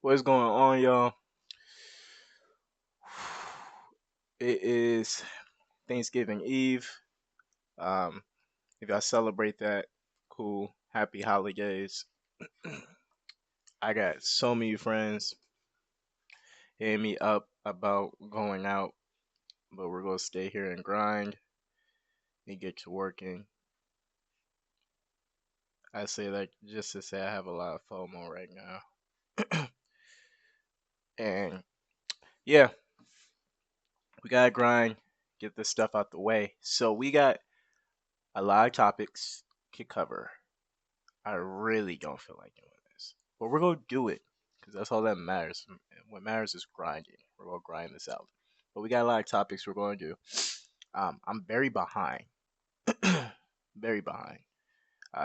What's going on, y'all? It is Thanksgiving Eve. Um, if y'all celebrate that, cool. Happy holidays. I got so many friends hitting me up about going out, but we're gonna stay here and grind and get to working. I say that just to say I have a lot of FOMO right now. And yeah, we gotta grind, get this stuff out the way. So we got a lot of topics to cover. I really don't feel like doing this, but we're gonna do it because that's all that matters. What matters is grinding. We're gonna grind this out. But we got a lot of topics we're gonna do. I'm very behind, very behind.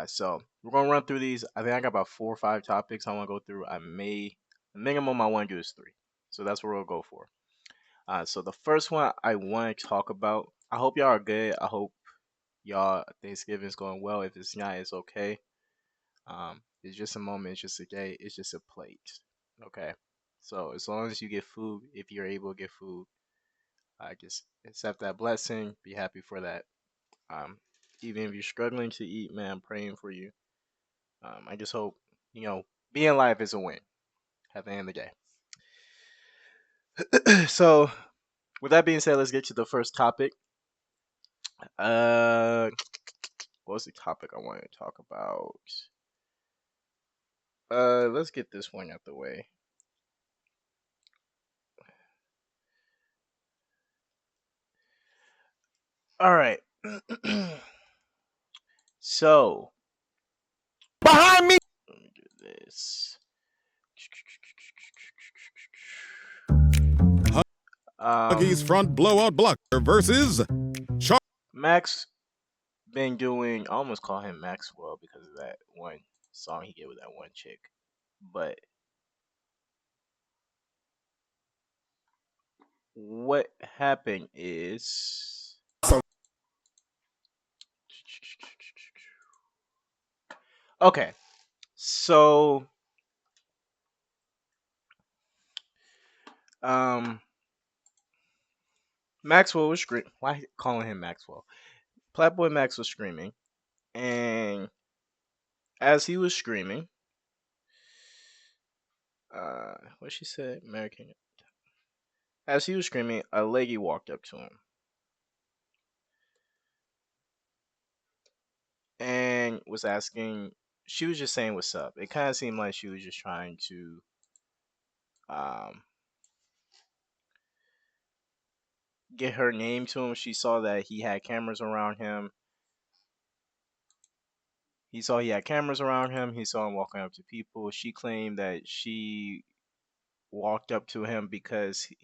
So we're gonna run through these. I think I got about 4 or 5 topics I want to go through. The minimum I want to do is 3. So that's what we'll go for. So the first one I want to talk about. I hope y'all are good. I hope y'all Thanksgiving's going well. If it's not, it's okay. It's just a moment, it's just a day, it's just a plate. Okay. So as long as you get food, if you're able to get food, I just accept that blessing, be happy for that. Um, Even if you're struggling to eat, man, I'm praying for you. I just hope, you know, being alive is a win at the end of the day. So with that being said, let's get to the first topic. Uh what was the topic I wanted to talk about? Let's get this one out the way. All right. So Behind me. let me do this. Huggies Um, front blowout blocker versus Max been doing. I almost call him Maxwell because of that one song he did with that one chick. But what happened is, okay. So, um, Maxwell was screaming. Why calling him Maxwell? Playboy Max was screaming, and as he was screaming, what she said, American. As he was screaming, a lady walked up to him and was asking. She was just saying what's up. It kind of seemed like she was just trying to um, get her name to him. She saw that he had cameras around him. He saw he had cameras around him. He saw him walking up to people. She claimed that she walked up to him because he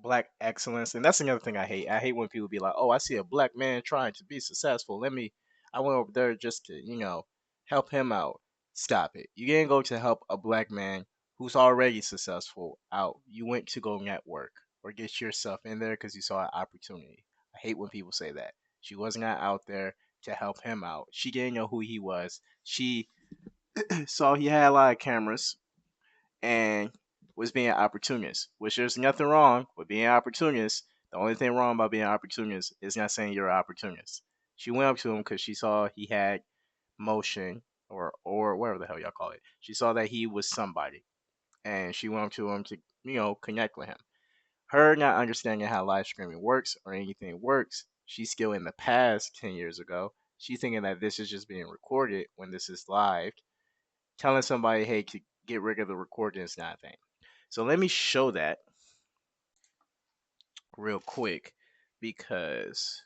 black excellence, and that's another thing I hate. I hate when people be like, "Oh, I see a black man trying to be successful. I went over there just to, help him out." Stop it. You didn't go to help a black man who's already successful out. You went to go network or get yourself in there because you saw an opportunity. I hate when people say that. She was not out there to help him out. She didn't know who he was. She saw he had a lot of cameras and was being an opportunist, which there's nothing wrong with being an opportunist. The only thing wrong about being an opportunist is not saying you're an opportunist. She went up to him because she saw he had motion or whatever the hell y'all call it. She saw that he was somebody, and she went up to him to connect with him. Her not understanding how live streaming works or anything works. She's still in the past 10 years ago. She's thinking that this is just being recorded when this is live. Telling somebody, hey, to get rid of the recording is not a thing. So let me show that real quick because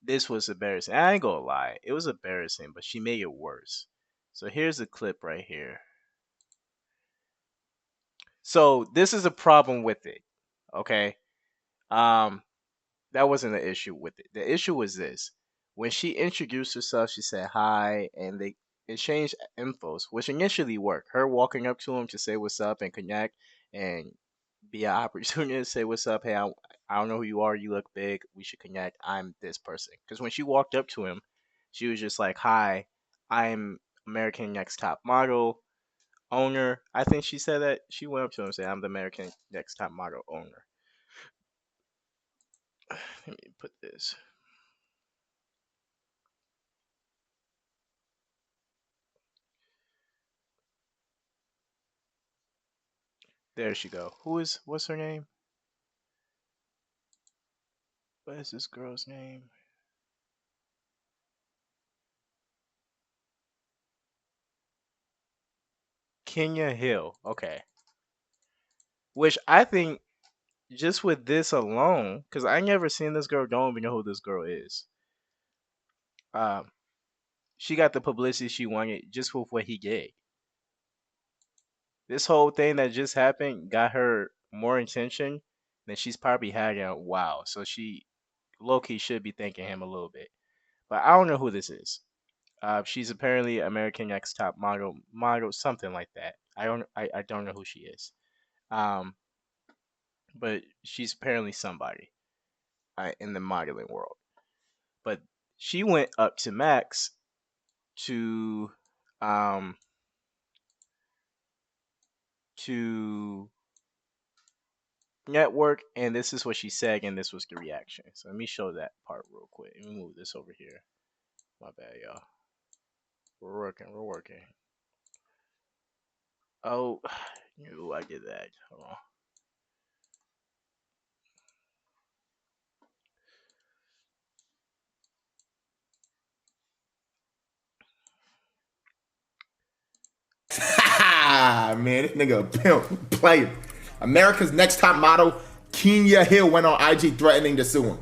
this was embarrassing. I ain't gonna lie, it was embarrassing, but she made it worse. So here's a clip right here. So this is a problem with it. Okay. Um, that wasn't the issue with it. The issue was this: when she introduced herself, she said hi, and they exchanged infos, which initially worked. Her walking up to him to say what's up and connect, and be an opportunity to say what's up. Hey, I don't know who you are. You look big. We should connect. I'm this person. Because when she walked up to him, she was just like, "Hi, I'm American Next Top Model owner. I think she said that she went up to him and said, "I'm the American Next Top Model owner." Let me put this. There she go. What's her name? What is this girl's name? Kenya Hill. Okay. Which I think just with this alone, because I never seen this girl, don't even know who this girl is. Um, she got the publicity she wanted just with what he gave. This whole thing that just happened got her more attention than she's probably had in a while. So she low key should be thanking him a little bit. But I don't know who this is. She's apparently American Next Top model, something like that. I don't know who she is. Um, but she's apparently somebody in the modeling world. But she went up to Max to um to network, and this is what she said, and this was the reaction. So let me show that part real quick. Let me move this over here. My bad, y'all. We're working. We're working. Oh, no, I did that. Hold on. Man, this nigga a pimp player. America's Next Top Model, Kenya Hill, went on IG threatening to sue him.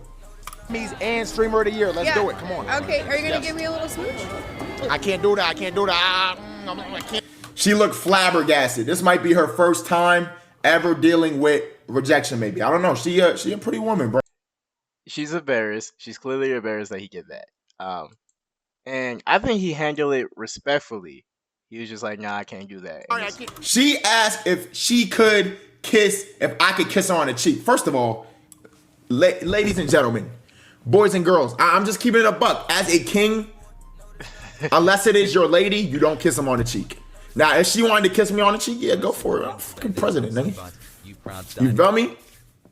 And streamer of the year. Let's do it. Come on. Okay, are you gonna give me a little smooch? I can't do that. I can't do that. I can't. She looked flabbergasted. This might be her first time ever dealing with rejection. Maybe I don't know. She a pretty woman, bro. She's embarrassed. She's clearly embarrassed that he did that. And I think he handled it respectfully. He was just like, "Nah, I can't do that." She asked if she could kiss, if I could kiss her on the cheek. First of all, ladies and gentlemen, boys and girls, I'm just keeping it a buck. As a king, unless it is your lady, you don't kiss them on the cheek. Now, if she wanted to kiss me on the cheek, yeah, go for it. I'm fucking president, nigga. You feel me?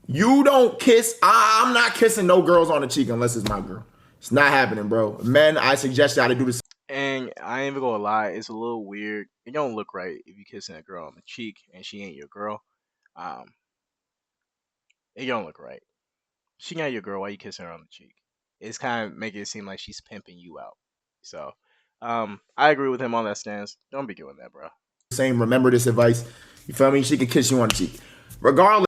You don't kiss. I'm not kissing no girls on the cheek unless it's my girl. It's not happening, bro. Men, I suggest y'all to do this. And I ain't even gonna lie, it's a little weird. It don't look right if you kissing a girl on the cheek and she ain't your girl. Um, it don't look right. She not your girl. Why you kissing her on the cheek? It's kind of making it seem like she's pimping you out. So, I agree with him on that stance. Don't be doing that, bro. Same. Remember this advice. You feel me? She could kiss you on the cheek, regardless.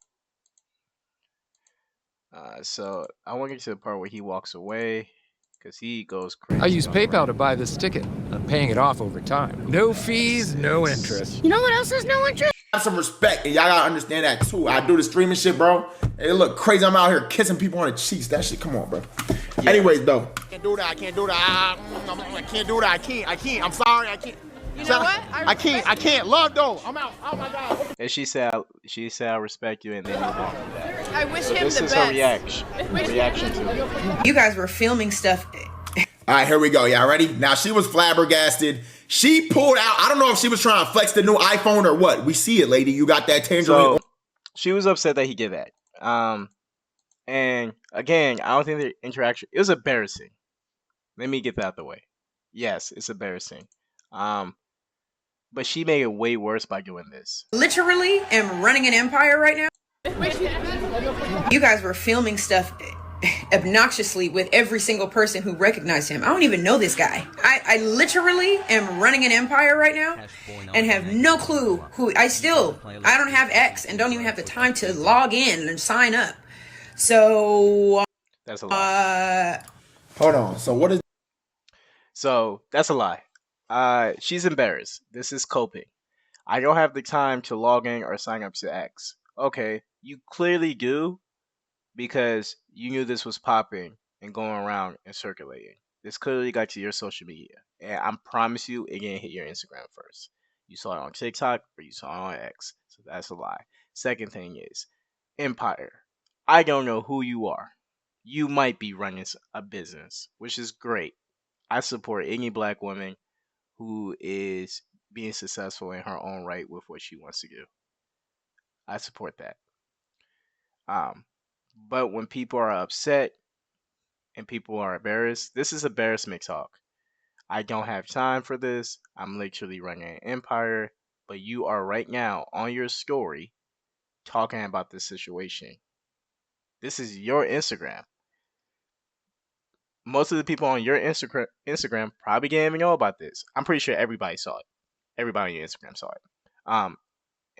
So I want to get to the part where he walks away because he goes crazy. I use PayPal to buy this ticket. I'm paying it off over time. No fees, no interest. You know what else is no interest? Have some respect, and y'all gotta understand that too. I do the streaming shit, bro. It look crazy. I'm out here kissing people on the cheeks. That shit, come on, bro. Yeah. Anyways, though. I can't do that. I can't do that. I can't do that. I can't. I'm sorry. I can't. You know what? I can't. Love though. I'm out. Oh my god. And she said, I respect you, and then move on from that. I wish So him this the is best. her reaction to it. You guys were filming stuff. All right, here we go. Y'all ready? Now, she was flabbergasted. She pulled out. I don't know if she was trying to flex the new iPhone or what. We see it, lady. You got that tangerine. So she was upset that he did that. And again, I don't think the interaction. It was embarrassing. Let me get that out of the way. Yes, it's embarrassing. But she made it way worse by doing this. Literally am running an empire right now. You guys were filming stuff obnoxiously with every single person who recognized him. I don't even know this guy. I literally am running an empire right now and have no clue who. I don't have X and don't even have the time to log in and sign up. So That's a lie. Hold on. So what is? So that's a lie. She's embarrassed. This is coping. I don't have the time to log in or sign up to X. Okay, you clearly do because you knew this was popping and going around and circulating. This clearly got to your social media. And I promise you, it didn't hit your Instagram first. You saw it on TikTok or you saw it on X. So that's a lie. Second thing is, Empire. I don't know who you are. You might be running a business, which is great. I support any black woman who is being successful in her own right with what she wants to do. I support that. Um, but when people are upset and people are embarrassed, this is embarrassment talk. I don't have time for this. I'm literally running an empire, but you are right now on your story talking about this situation. This is your Instagram. Most of the people on your Instagram probably didn't even know about this. I'm pretty sure everybody saw it. Everybody on your Instagram saw it.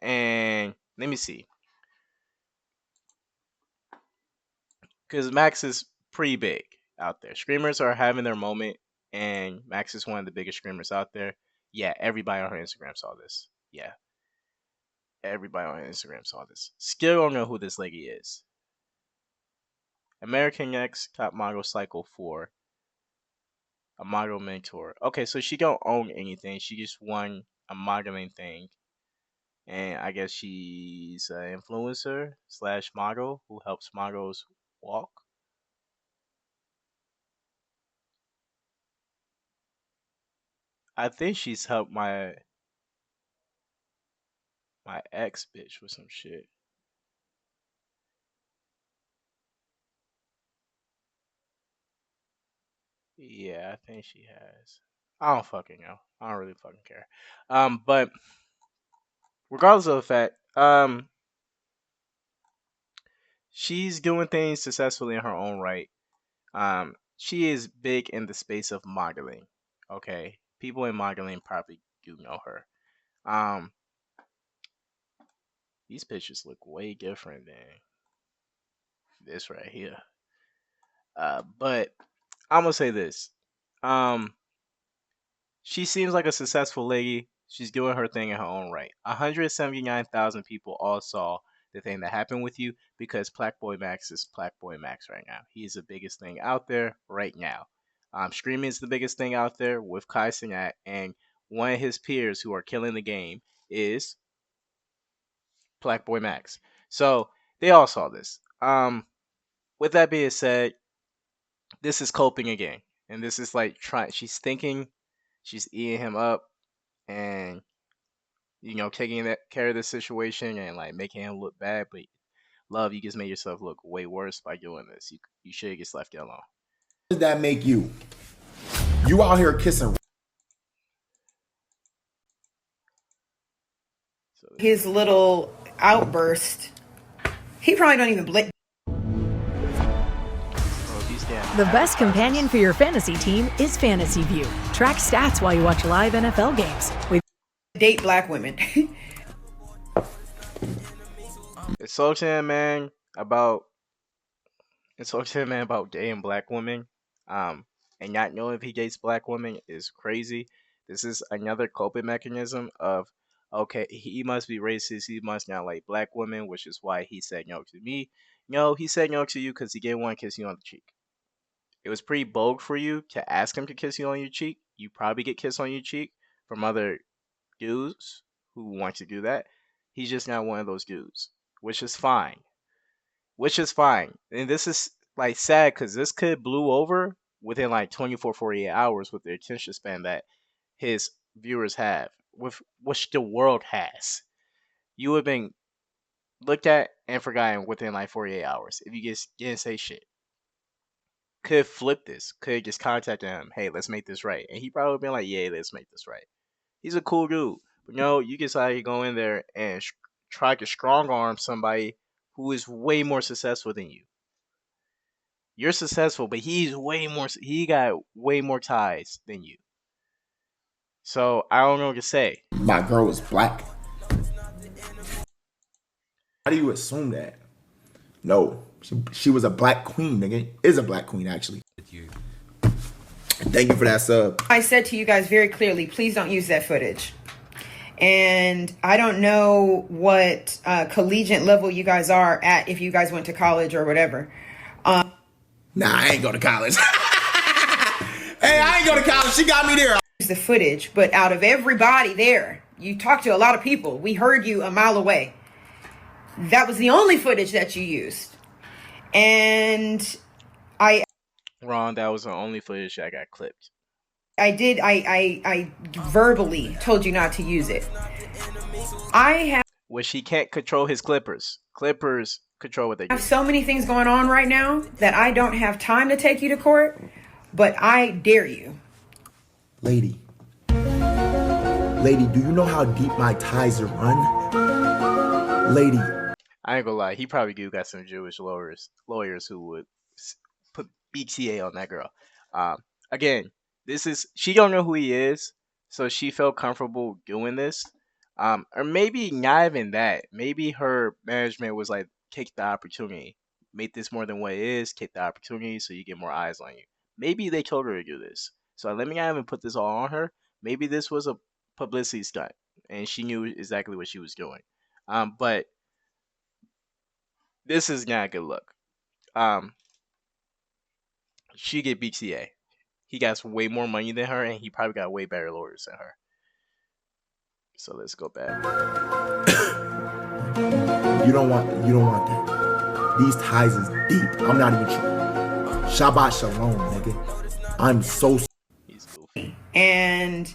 And let me see, because Max is pretty big out there. Screamers are having their moment, and Max is one of the biggest screamers out there. Yeah, everybody on her Instagram saw this. Yeah, everybody on her Instagram saw this. Still don't know who this lady is. American Next Top Model Cycle 4. A model mentor. Okay, so she don't own anything. She just won a modeling thing. And I guess she's an influencer slash model who helps models walk. I think she's helped my ex bitch with some shit. Yeah, I think she has. I don't fucking know. I don't really fucking care. But regardless of the fact, she's doing things successfully in her own right. She is big in the space of modeling. Okay, people in modeling probably do know her. Um, these pictures look way different than this right here. But I'm gonna say this. Um, she seems like a successful lady. She's doing her thing in her own right. 179,000 people all saw the thing that happened with you because PlaqueBoyMax is PlaqueBoyMax right now. He's the biggest thing out there right now. Streaming is the biggest thing out there with Kai Cenat, and one of his peers who are killing the game is PlaqueBoyMax. So they all saw this. With that being said, this is coping again, and this is like trying. She's thinking, she's eating him up, and taking that care of the situation and like making him look bad. But love, you just made yourself look way worse by doing this. You should have just left it alone. Does that make you? You out here kissing. So His little outburst, he probably don't even blink. The best companion for your fantasy team is Fantasy View. Track stats while you watch live NFL games. Date black women. It's talk to him, man, about dating black women. And not knowing if he dates black women is crazy. This is another coping mechanism of, okay, he must be racist. He must not like black women, which is why he said no to me. No, he said no to you because he didn't want to kiss you on the cheek. It was pretty bold for you to ask him to kiss you on your cheek. You probably get kissed on your cheek from other dudes who want to do that. He's just not one of those dudes, which is fine. Which is fine. And this is like sad because this could blew over within like 24, 48 hours with the attention span that his viewers have, with which the world has. You would have been looked at and forgotten within like 48 hours if you just didn't say shit. Could flip this. Could just contact him. Hey, let's make this right. And he probably been like, yeah, let's make this right. He's a cool dude. But no, you decide to go in there and try to strong arm somebody who is way more successful than you. You're successful, but he's way more. He got way more ties than you. So I don't know what to say. My girl is black. How do you assume that? No, she was a black queen, nigga. Is a black queen, actually. Thank you for that sub. I said to you guys very clearly, please don't use that footage. And I don't know what collegiate level you guys are at, if you guys went to college or whatever. Nah, I ain't go to college. Hey, I ain't go to college. She got me there. Use the footage, but out of everybody there, you talked to a lot of people. We heard you a mile away. That was the only footage that you used. And Ron, that was the only footage that got clipped. I verbally told you not to use it. I have Which he can't control his Clippers. Clippers control what they do. so many things going on right now that I don't have time to take you to court, but I dare you. Lady, do you know how deep my ties are run? Lady, I ain't gonna lie, he probably do got some Jewish lawyers who would put BTA on that girl. Um, Again, she don't know who he is, so she felt comfortable doing this. Or maybe not even that. Maybe her management was like, take the opportunity, make this more than what it is, take the opportunity so you get more eyes on you. Maybe they told her to do this. So let me not even put this all on her. Maybe this was a publicity stunt, and she knew exactly what she was doing. But this is not a good look. Um, she get BTA. He got way more money than her, and he probably got way better lawyers than her. So let's go back. you don't want that. These ties is deep. I'm not even sure. Shabbat shalom, nigga. I'm so. He's goofy. And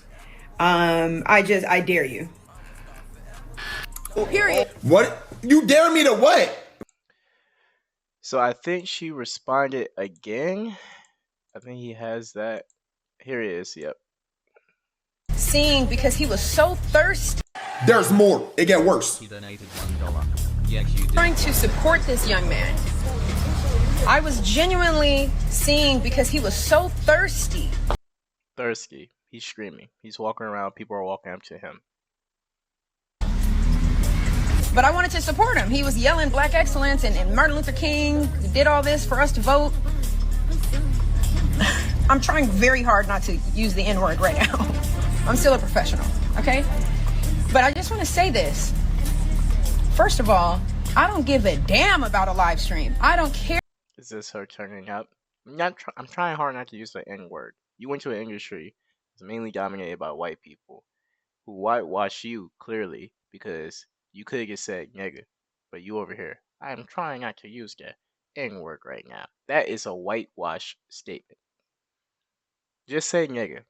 I dare you. Period. What? You dare me to what? So I think she responded again. I think he has that. Here he is. Yep. Seeing because he was so thirsty. There's more. It get worse. He donated $1. Yes, you did. Trying to support this young man. I was genuinely seeing because he was so thirsty. Thirsty. He's screaming. He's walking around. People are walking up to him. But I wanted to support him. He was yelling black excellence and Martin Luther King did all this for us to vote. I'm trying very hard not to use the N-word right now. I'm still a professional, okay? But I just want to say this. First of all, I don't give a damn about a live stream. I don't care. Is this her turning up? I'm trying hard not to use the N-word. You went to an industry that's mainly dominated by white people who whitewash you clearly because you could have just said nigga, but you over here. I'm trying not to use the N-word right now. That is a whitewash statement. Just say nigga.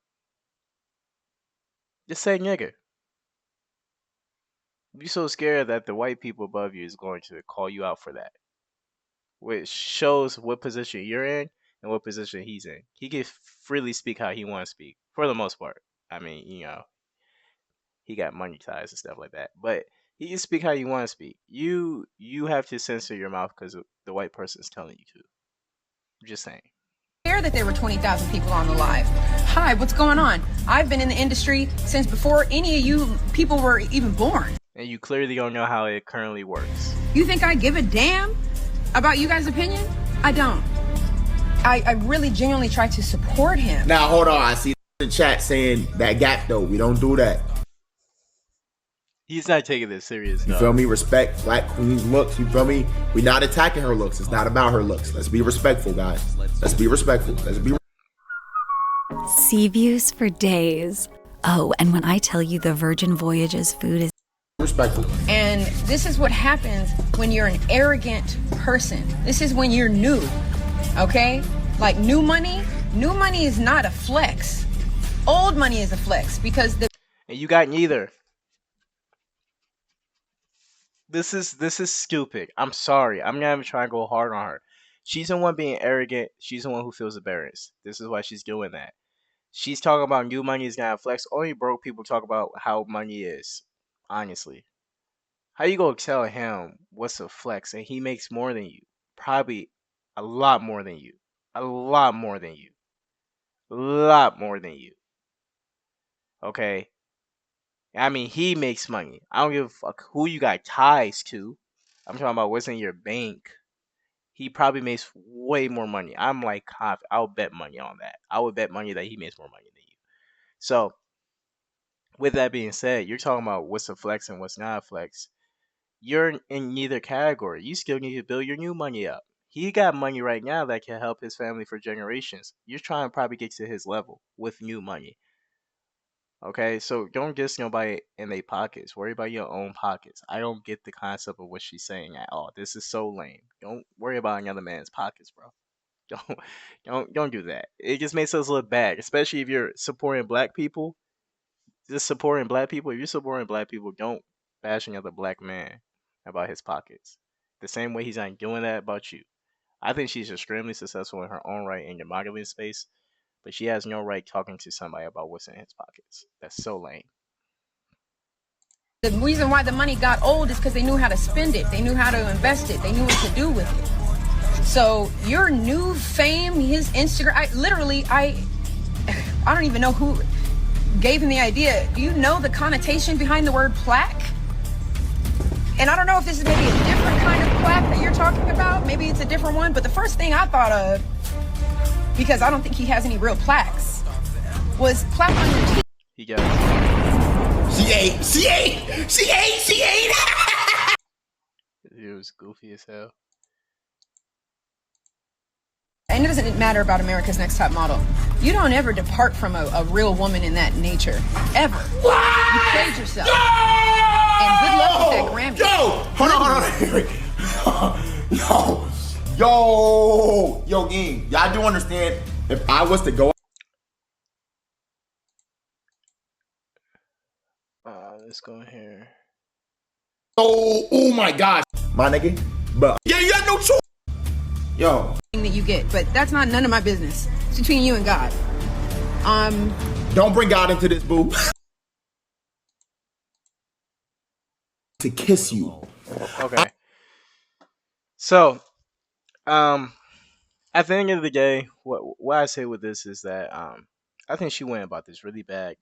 Just say nigga. You're so scared that the white people above you is going to call you out for that. Which shows what position you're in and what position he's in. He can freely speak how he wants to speak, for the most part. I mean, he got money ties and stuff like that. But he can speak how you want to speak. You have to censor your mouth because the white person is telling you to. Just saying. That there were 20,000 people on the live. Hi, what's going on? I've been in the industry since before any of you people were even born. And you clearly don't know how it currently works. You think I give a damn about you guys' opinion? I don't. I really genuinely try to support him. Now hold on. I see in chat saying that gap though. We don't do that. He's not taking this serious. You feel me? Respect Black Queen's looks. You feel me? We're not attacking her looks. It's not about her looks. Let's be respectful, guys. Let's be respectful. Let's be. Sea views for days. Oh, and when I tell you the Virgin Voyages food is Respectful. And this is what happens when you're an arrogant person. This is when you're new, okay? Like new money is not a flex. Old money is a flex because and you got neither. This is stupid. I'm sorry. I'm not even trying to go hard on her. She's the one being arrogant. She's the one who feels embarrassed. This is why she's doing that. She's talking about new money is not a flex. Only broke people talk about how money is. Honestly. How you gonna tell him what's a flex and he makes more than you? Probably a lot more than you. A lot more than you. A lot more than you. Okay? I mean, he makes money. I don't give a fuck who you got ties to. I'm talking about what's in your bank. He probably makes way more money. I'm like, I'll bet money on that. I would bet money that he makes more money than you. So, with that being said, you're talking about what's a flex and what's not a flex. You're in neither category. You still need to build your new money up. He got money right now that can help his family for generations. You're trying to probably get to his level with new money. Okay, so don't diss nobody in their pockets. Worry about your own pockets. I don't get the concept of what she's saying at all. This is so lame. Don't worry about another man's pockets, bro. Don't do that. It just makes us look bad, especially if you're supporting black people. Just supporting black people. If you're supporting black people, don't bash another black man about his pockets. The same way he's not doing that about you. I think she's extremely successful in her own right in the modeling space, but she has no right talking to somebody about what's in his pockets. That's so lame. The reason why the money got old is because they knew how to spend it. They knew how to invest it. They knew what to do with it. So your new fame, his Instagram, I don't even know who gave him the idea. Do you know the connotation behind the word plaque? And I don't know if this is maybe a different kind of plaque that you're talking about. Maybe it's a different one. But the first thing I thought of, because I don't think he has any real plaques, was plaque on your teeth. He got it. She ate. It was goofy as hell. And it doesn't matter about America's Next Top Model. You don't ever depart from a real woman in that nature. Ever. What? You played yourself. And good luck with that Grammy. Hold on. Yo, gang. Y'all do understand, if I was to go. Let's go in here. Oh my gosh. My nigga. But yeah, you got no choice. Yo. That you get, but that's not none of my business. It's between you and God. Don't bring God into this, boo. To kiss you. Okay. So, at the end of the day, what I say with this is that I think she went about this really bad.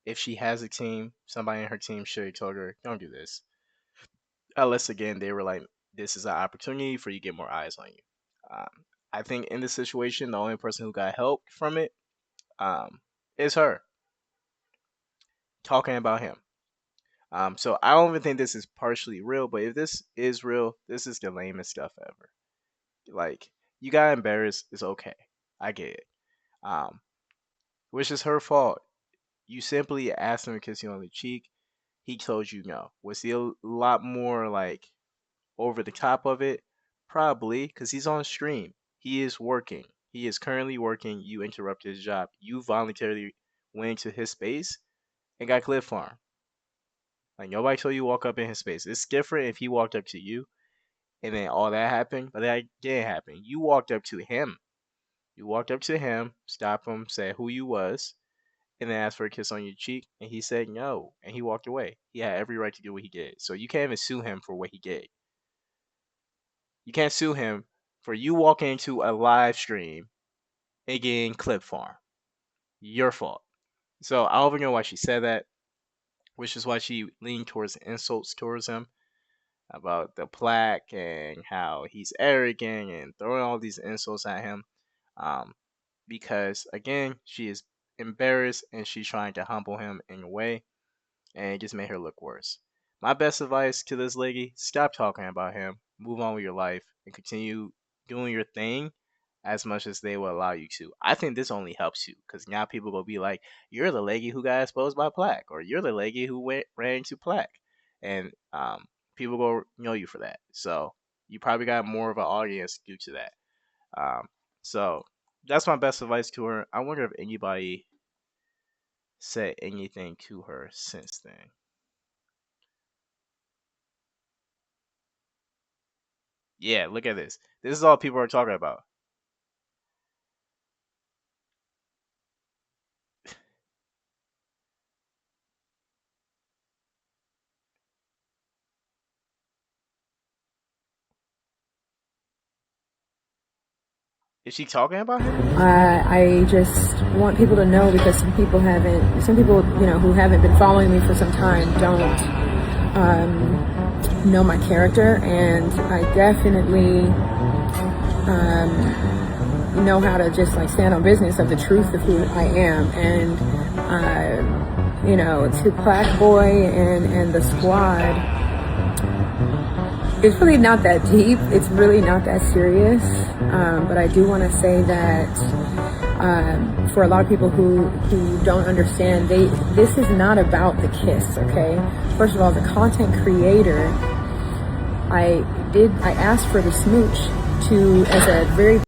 If she has a team, somebody in her team should have told her, don't do this. Unless again they were like, this is an opportunity for you to get more eyes on you. I think in this situation, the only person who got help from it is her talking about him. So I don't even think this is partially real, but if this is real, this is the lamest stuff ever. Like, you got embarrassed, it's okay. I get it. Which is her fault. You simply asked him to kiss you on the cheek. He told you no. Was he a lot more like over the top of it? Probably, because he's on stream. He is working. He is currently working. You interrupted his job. You voluntarily went into his space and got clip farm. Like, nobody told you to walk up in his space. It's different if he walked up to you and then all that happened, but that didn't happen. You walked up to him. You walked up to him, stopped him, said who you was, and then asked for a kiss on your cheek, and he said no, and he walked away. He had every right to do what he did. So you can't even sue him for what he did. You can't sue him for you walking into a live stream and getting clip farm. Your fault. So I don't even know why she said that, which is why she leaned towards insults towards him about the plaque and how he's arrogant and throwing all these insults at him. Because again, she is embarrassed and she's trying to humble him in a way, and it just made her look worse. My best advice to this lady: stop talking about him, move on with your life, and continue doing your thing as much as they will allow you to. I think this only helps you because now people will be like, you're the lady who got exposed by plaque, or you're the lady who ran into plaque, and people will know you for that. So you probably got more of an audience due to that. So that's my best advice to her. I wonder if anybody said anything to her since then. Yeah, look at this. This is all people are talking about. Is she talking about him? I just want people to know, because some people, who haven't been following me for some time don't know my character, and I definitely know how to just like stand on business of the truth of who I am. And to Plaque Boy and the squad, it's really not that deep. It's really not that serious. But I do want to say that for a lot of people who don't understand, this is not about the kiss, okay? First of all, the content creator, I asked for the smooch as a very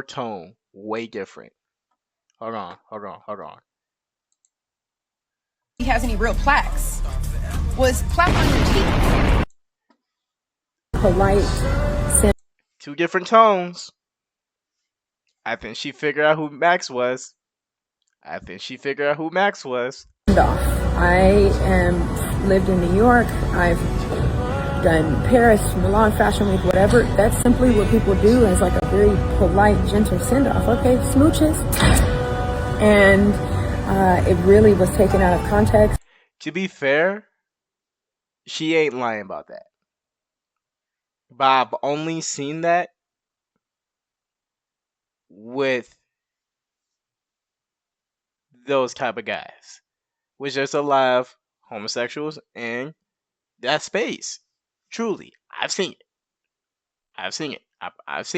tone way different. Hold on. He has any real plaques. Was plaque on your cheek? Polite. Two different tones. I think she figured out who Max was. Off. I am lived in New York. I've done Paris, Milan Fashion Week, whatever. That's simply what people do as like a very polite, gentle send off. Okay, smooches. And it really was taken out of context. To be fair, she ain't lying about that. But I've only seen that with those type of guys, which there's a lot of homosexuals in that space. Truly, I've seen it. I've seen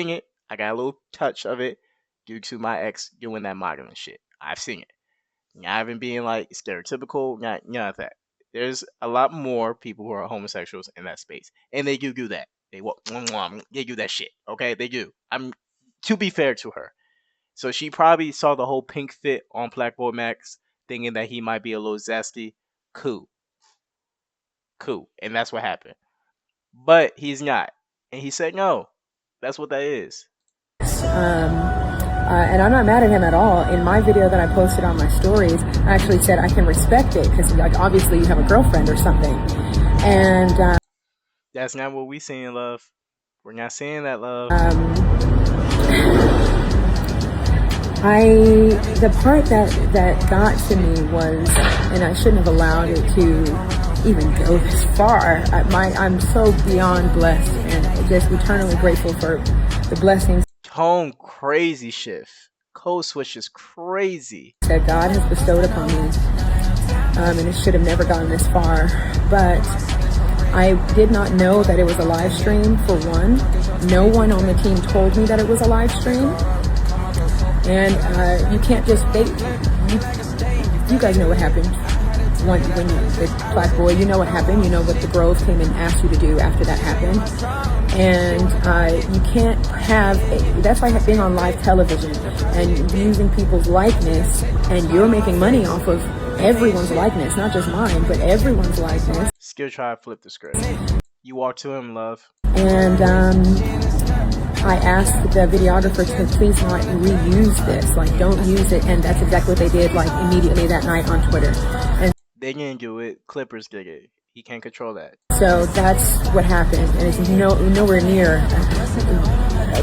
it. I got a little touch of it due to my ex doing that modeling shit. I've seen it. Not even being like stereotypical, not none of that. There's a lot more people who are homosexuals in that space, and they do that. They do that shit. Okay, they do. I'm to be fair to her. So she probably saw the whole pink fit on PlaqueBoyMax, thinking that he might be a little zesty. Cool, and that's what happened. But he's not, and he said no. That's what that is. And I'm not mad at him at all. In my video that I posted on my stories, I actually said I can respect it because, like, obviously you have a girlfriend or something. And that's not what we seeing, love. We're not seeing that, love. The part that got to me was, and I shouldn't have allowed it to even go this far. I'm so beyond blessed and just eternally grateful for the blessings. Tone crazy shift. Code switch is crazy. That God has bestowed upon me. And it should have never gotten this far. But I did not know that it was a live stream, for one. No one on the team told me that it was a live stream. And you can't just fake. You guys know what happened. When the Black Boy, you know what happened. You know what the Grove came and asked you to do after that happened. And you can't have, that's like being on live television and using people's likeness, and you're making money off of everyone's likeness, not just mine, but everyone's likeness. Skill try to flip the script. You walk to him, love. And I asked the videographer to please not reuse this, like don't use it, and that's exactly what they did, like immediately that night on Twitter. And they didn't do it. Clippers did it. He can't control that. So that's what happened, and it's nowhere near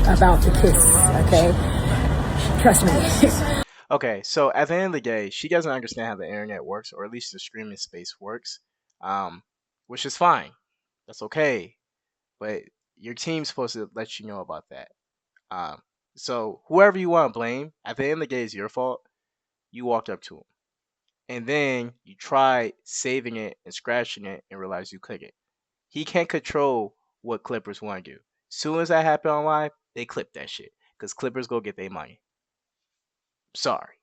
about the kiss. Okay, trust me. Okay, so at the end of the day, she doesn't understand how the internet works, or at least the streaming space works, which is fine. That's okay, but your team's supposed to let you know about that. So whoever you want to blame, at the end of the day, is your fault. You walked up to him, and then you tried saving it and scratching it, and realized you couldn't. He can't control what Clippers want to do. Soon as that happened on live, they clip that shit, because Clippers go get their money. Sorry.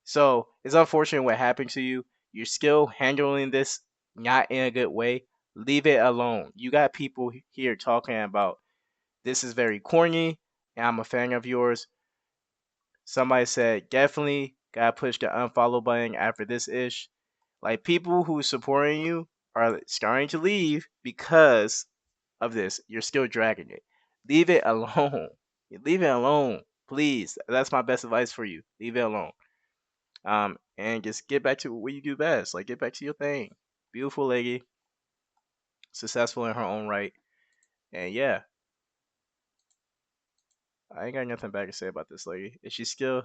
So it's unfortunate what happened to you. You're still handling this not in a good way. Leave it alone. You got people here talking about this is very corny, and I'm a fan of yours. Somebody said definitely gotta push the unfollow button after this ish. Like, people who supporting you are starting to leave because of this. You're still dragging it. Leave it alone. Leave it alone, please. That's my best advice for you. Leave it alone. And just get back to what you do best. Like, get back to your thing. Beautiful lady, successful in her own right, and yeah, I ain't got nothing bad to say about this lady. Is she still?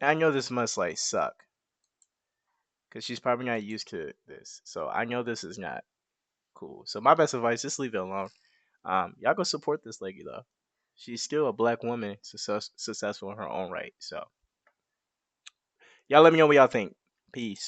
I know this must like suck, cause she's probably not used to this. So I know this is not cool. So my best advice: just leave it alone. Y'all go support this lady though. She's still a black woman, successful in her own right. So y'all let me know what y'all think. Peace.